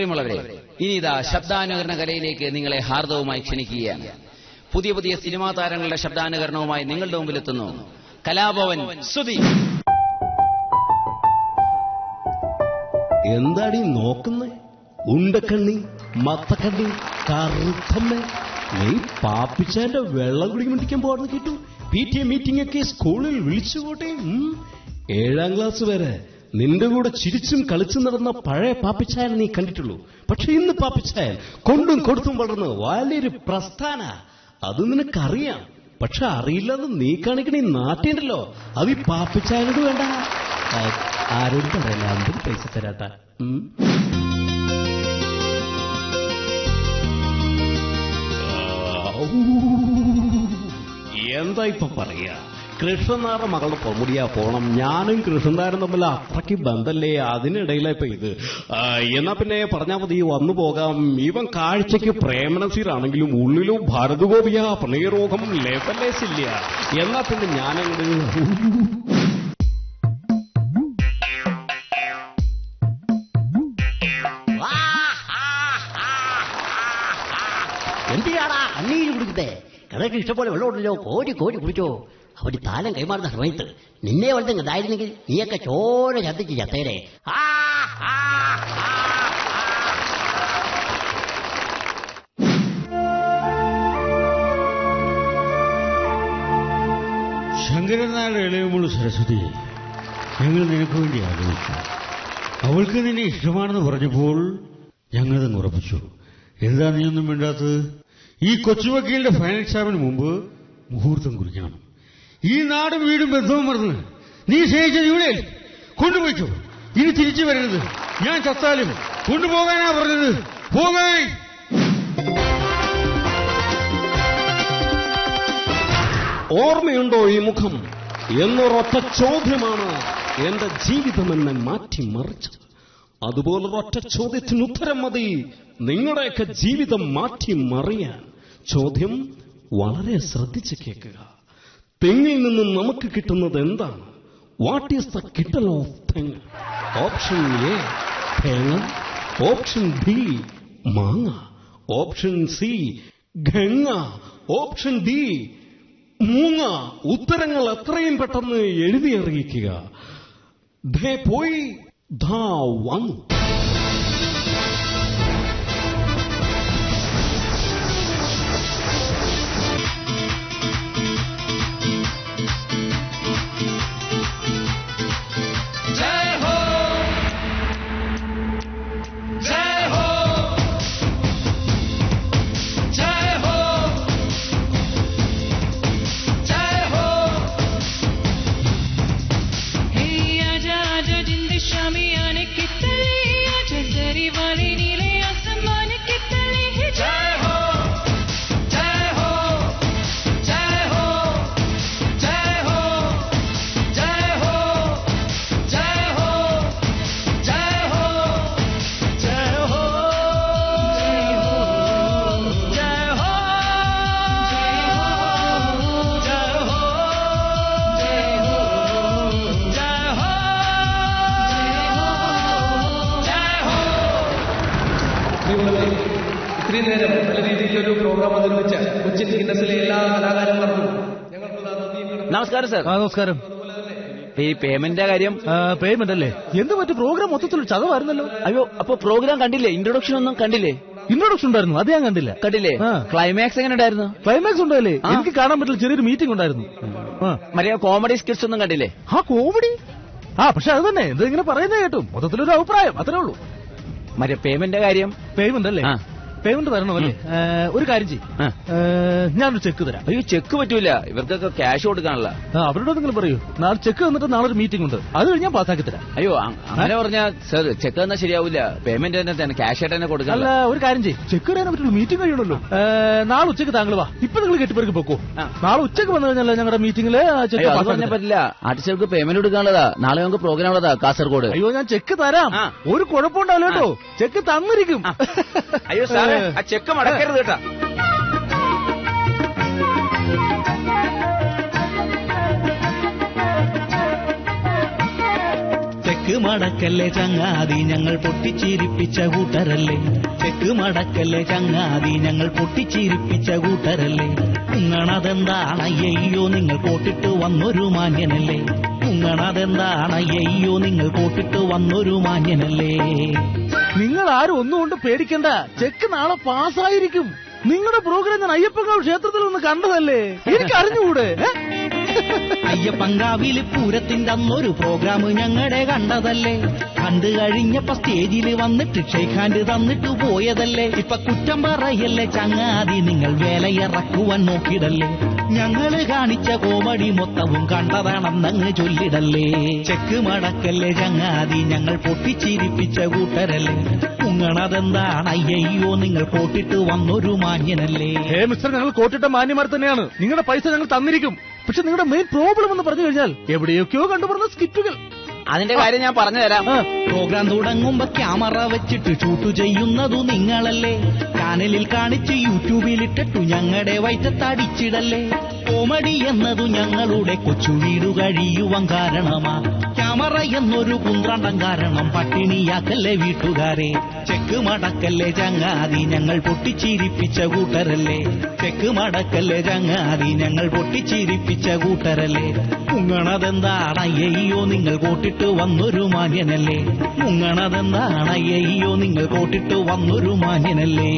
പ്രിയമുള്ളവരെ, ഇനി ഇതാ ശബ്ദാനുകരണ കലയിലേക്ക് നിങ്ങളെ ഹാർദവുമായി ക്ഷണിക്കുകയാണ്. പുതിയ പുതിയ സിനിമാ താരങ്ങളുടെ ശബ്ദാനുകരണവുമായി നിങ്ങളുടെ മുമ്പിലെത്തുന്നു കലാഭവൻ സുധി. എന്താടി നോക്കുന്നേ? ഉണ്ടക്കണ്ണി, മത്തക്കണ്ണി, കറുത്തമ്മ, നീ പാപ്പിച്ചാന്റെ വെള്ളം കുടിക്കാൻ പോകാൻ കേട്ടു. PTA മീറ്റിംഗ് ഒക്കെ സ്കൂളിൽ വിളിച്ചുകൂട്ടെ. 7ാം ക്ലാസ് വരെ നിന്റെ കൂടെ ചിരിച്ചും കളിച്ചും നടന്ന പഴയ പാപ്പിച്ചായൻ നീ കണ്ടിട്ടുള്ളൂ. പക്ഷെ ഇന്ന് പാപ്പിച്ചായൻ കൊണ്ടും കൊടുത്തും വളർന്ന് വലിയൊരു പ്രസ്ഥാന. അത് നിനക്കറിയാം. പക്ഷെ അറിയില്ലെന്ന് നീ കാണിക്കണ ഈ നാട്ടിണ്ടല്ലോ, അത് ഈ പാപ്പിച്ചായനോട് വേണ്ട. ആരോടും പറയല, 50 പൈസ തരാട്ടാ. എന്താ ഇപ്പൊ പറയാ? കൃഷ്ണനാരുടെ മകളുടെ പൊമുടിയാ പോണം. ഞാനും കൃഷ്ണനാരും തമ്മിൽ അത്രയ്ക്ക് ബന്ധല്ലേ, അതിനിടയിലാ ഇപ്പൊ ഇത്. എന്നാ പിന്നെ പറഞ്ഞാൽ മതി, വന്നു പോകാം. ഇവൻ കാഴ്ചയ്ക്ക് പ്രേമനസീറാണെങ്കിലും ഉള്ളിലും ഭാരതഗോപിയ, പ്രണയരോഗം ലെവലേസില്ല. എന്നാ പിന്നെ ഞാനങ്ങോട്ട് എന്തിനാടാ അണ്ണീര് കുടിക്കട്ടെ? കിണക്ക് ഇഷ്ടംപോലെ വെള്ളമുണ്ടല്ലോ, കോരി കോരി കുടിച്ചോ. അവര് താലം കൈമാറുന്ന സമയത്ത് നിന്നെ വലുതെങ്കിൽ ഇതായിരുന്നെങ്കിൽ നീയൊക്കെ ചോര ചത്തിച്ച് ചത്തേരെ. ശങ്കരൻ നായരുടെ ഇളയമുള്ള സരസ്വതി, ഞങ്ങൾ നിനക്ക് വേണ്ടി ആലോചിച്ചു. അവൾക്ക് നിന്നെ ഇഷ്ടമാണെന്ന് പറഞ്ഞപ്പോൾ ഞങ്ങളതങ്ങ് ഉറപ്പിച്ചു. എന്താ നീയൊന്നും വേണ്ടാത്തത്? ഈ കൊച്ചുവക്കീലിന്റെ ഫൈനൽ എക്സാമിന് മുമ്പ് മുഹൂർത്തം കുറിക്കണം. ഈ നാടും വീടും ബന്ധവും മറന്ന് നീ സ്നേഹിച്ചത് ഇവിടെ കൊണ്ടുപോയിക്കോ. ഇനി തിരിച്ചു വരരുത്. ഞാൻ ചത്താലും കൊണ്ടുപോകാനാ പറഞ്ഞത്. പോകാൻ. ഓർമ്മയുണ്ടോ ഈ മുഖം എന്നൊരൊറ്റ ചോദ്യമാണ് എന്റെ ജീവിതമെന്നെ മാറ്റിമറിച്ചത്. അതുപോലൊരൊറ്റ ചോദ്യത്തിന് ഉത്തരം മതി നിങ്ങളുടെയൊക്കെ ജീവിതം മാറ്റിമറിയാൻ. ചോദ്യം വളരെ ശ്രദ്ധിച്ച് കേൾക്കുക. തെങ്ങിൽ നിന്നും നമുക്ക് കിട്ടുന്നത് എന്താണ്? വാട്ട് ഈസ് ദ കിട്ടൽ ഓഫ് തെങ്ങ്? ഓപ്ഷൻ എ തേങ്ങ, ഓപ്ഷൻ ബി മാങ്ങ, option C Ganga, option D മൂങ്ങ. ഉത്തരങ്ങൾ എത്രയും പെട്ടെന്ന് എഴുതി അറിയിക്കുക. ദേ പോയി ധാ വന്നു. ഇത്രയും നേരം നല്ല രീതിയിലൊരു പ്രോഗ്രാം അവതരിപ്പിച്ച കൊച്ചിൻ ഗിന്നസിലെ എല്ലാ കലാകാരന്മാർക്കും നമസ്കാരം സാർ. നമസ്കാരം. ഈ പേയ്മെന്റിന്റെ കാര്യം? പേയ്മെന്റ് അല്ലേ? എന്ത് പറ്റും? പ്രോഗ്രാം മൊത്തത്തിൽ ചതവായിരുന്നല്ലോ. അയ്യോ, അപ്പൊ പ്രോഗ്രാം കണ്ടില്ലേ? ഇൻട്രൊഡക്ഷൻ ഒന്നും കണ്ടില്ലേ? ഇൻട്രൊഡക്ഷൻ ഉണ്ടായിരുന്നു, അത് ഞാൻ കണ്ടില്ല. കണ്ടില്ലേ? ക്ലൈമാക്സ് എങ്ങനെ ഉണ്ടായിരുന്നു? ക്ലൈമാക്സ് ഉണ്ടായില്ലേ? എനിക്ക് കാണാൻ പറ്റില്ല. ചെറിയൊരു മീറ്റിംഗ് ഉണ്ടായിരുന്നു. മറ്റേ കോമഡി സ്കിറ്റ്സ് ഒന്നും കണ്ടില്ലേ? കോമഡി. പക്ഷെ അത് തന്നെ എന്തിങ്ങനെ പറയുന്നത് കേട്ടു. മൊത്തത്തിലൊരു അഭിപ്രായം, അത്രേ ഉള്ളൂ. മറ്റേ പേയ്മെന്റിന്റെ കാര്യം? പേയ്മെന്റ് അല്ലേ? പേയ്മെന്റ് തരണമല്ലേ? ഒരു കാര്യം ചെയ്യും, ഞാനൊരു ചെക്ക് തരാം. അയ്യോ, ചെക്ക് പറ്റൂല, ഇവർക്കൊക്കെ ക്യാഷ് കൊടുക്കാനല്ല. അവരോട് നിങ്ങൾ പറയൂ, നാളെ ചെക്ക് തന്നിട്ട് നാളെ ഒരു മീറ്റിംഗ് ഉണ്ട്, അത് കഴിഞ്ഞാൽ പാസ്സാക്കി തരാം. അയ്യോ, അങ്ങനെ പറഞ്ഞാൽ സാർ ചെക്ക് തന്നാൽ ശരിയാവില്ല. പേയ്മെന്റ് തന്നെ ക്യാഷ് ആയിട്ട് തന്നെ കൊടുക്കാം. അല്ല, ഒരു കാര്യം ചെയ്യും, ചെക്ക് തരാൻ പറ്റുള്ളൂ, മീറ്റിംഗ് കഴിയണല്ലോ. നാളെ ഉച്ചയ്ക്ക് താങ്കൾ വാ. ഇപ്പൊ നിങ്ങൾ കെട്ടിപ്പേർക്ക് പൊക്കോ. നാളെ ഉച്ചയ്ക്ക് വന്നു കഴിഞ്ഞാൽ ഞങ്ങളുടെ മീറ്റിംഗില് പറഞ്ഞാൽ പറ്റില്ല. ആർട്ടിസ്റ്റുകൾക്ക് പേയ്മെന്റ് കൊടുക്കാനുള്ളതാ. നാളെ നമുക്ക് പ്രോഗ്രാം ഉള്ളതാ കാസർഗോഡ്. അയ്യോ, ഞാൻ ചെക്ക് തരാം, ഒരു കുഴപ്പമുണ്ടാവില്ല കേട്ടോ. ചെക്ക് തന്നിരിക്കും. അയ്യോ സാറേ, ആ ചെക്ക് മടക്കരുത് കേട്ടാ. ചെക്ക് ചെക്ക് മടക്കല്ലേ ചങ്ങാതി ഞങ്ങൾ പൊട്ടിച്ചിരിപ്പിച്ച കൂട്ടരല്ലേ. ചെക്ക് മടക്കല്ലേ ചങ്ങാതി ഞങ്ങൾ പൊട്ടിച്ചിരിപ്പിച്ച കൂട്ടരല്ലേ. ഉങ്ങണതെന്താണ് അയ്യോ നിങ്ങൾ പോട്ടിട്ട് വന്നൊരു മാന്യനല്ലേ. ഉങ്ങണതെന്താണ് അയ്യോ നിങ്ങൾ പോട്ടിട്ട് വന്നൊരു മാന്യനല്ലേ. നിങ്ങൾ ആരും ഒന്നുകൊണ്ട് പേടിക്കണ്ട, ചെക്ക് നാളെ പാസ്സായിരിക്കും. നിങ്ങളുടെ പ്രോഗ്രാം ഞാൻ അയ്യപ്പങ്കാവ് ക്ഷേത്രത്തിൽ ഒന്ന് കണ്ടതല്ലേ, എനിക്ക് അറിഞ്ഞുകൂടെ? അയ്യപ്പങ്കാവില് പൂരത്തിന്റെ അന്നൊരു പ്രോഗ്രാം ഞങ്ങളുടെ കണ്ടതല്ലേ. കണ്ടു കഴിഞ്ഞപ്പോ സ്റ്റേജിൽ വന്നിട്ട് ഷെയ്ക്ക് ഹാൻഡ് തന്നിട്ട് പോയതല്ലേ. ഇപ്പൊ കുറ്റം പറയല്ലേ ചങ്ങാതി നിങ്ങൾ വേലയിറക്കുവാൻ നോക്കിടല്ലേ. ഞങ്ങള് കാണിച്ച കോമഡി മൊത്തവും കണ്ടതാണെന്നങ്ങ് ചൊല്ലിടല്ലേ. ചെക്ക് മടക്കല്ലേ ചങ്ങാതി ഞങ്ങൾ പൊട്ടിച്ചിരിപ്പിച്ച കൂട്ടരല്ലേ. ഉങ്ങണതെന്താണ് അയ്യോ നിങ്ങൾ കോട്ടിട്ട് വന്നൊരു മാന്യനല്ലേ. മിസ്റ്റർ, ഞങ്ങൾ കോട്ടിട്ട മാന്യന്മാർ തന്നെയാണ്. നിങ്ങളുടെ പൈസ ഞങ്ങൾ തന്നിരിക്കും. പക്ഷെ നിങ്ങളുടെ മെയിൻ പ്രോബ്ലം എന്ന് പറഞ്ഞു കഴിഞ്ഞാൽ എവിടെയൊക്കെയോ കണ്ടുപറഞ്ഞ സ്കിറ്റുകൾ. അതിന്റെ കാര്യം ഞാൻ പറഞ്ഞുതരാം. പ്രോഗ്രാം തുടങ്ങുമ്പോ ക്യാമറ വെച്ചിട്ട് ഷൂട്ട് ചെയ്യുന്നതു നിങ്ങളല്ലേ. ചാനലിൽ കാണിച്ച് യൂട്യൂബിലിട്ടിട്ടു ഞങ്ങളുടെ വയറ്റത്തടിച്ചിടല്ലേ. കോമഡി എന്നതു ഞങ്ങളുടെ കൊച്ചു വീടു കഴിയുവാൻ കാരണമാ. ക്യാമറ എന്നൊരു കുന്ത്രണ്ടം കാരണം പട്ടിണിയാക്കല്ലേ വീട്ടുകാരെ. ചെക്ക് മടക്കല്ലേ ചങ്ങാതി ഞങ്ങൾ പൊട്ടിച്ചിരിപ്പിച്ച കൂട്ടരല്ലേ. ചെക്ക് മടക്കല്ലേ ചങ്ങാതി ഞങ്ങൾ പൊട്ടിച്ചിരിപ്പിച്ച കൂട്ടരല്ലേ. ഉങ്ങണതെന്താണ് അയ്യോ നിങ്ങൾ കോട്ടിട്ട് വന്നൊരു മാന്യനല്ലേ. ഉങ്ങണതെന്താണ് അയ്യോ നിങ്ങൾ കോട്ടിട്ട് വന്നൊരു മാന്യനല്ലേ.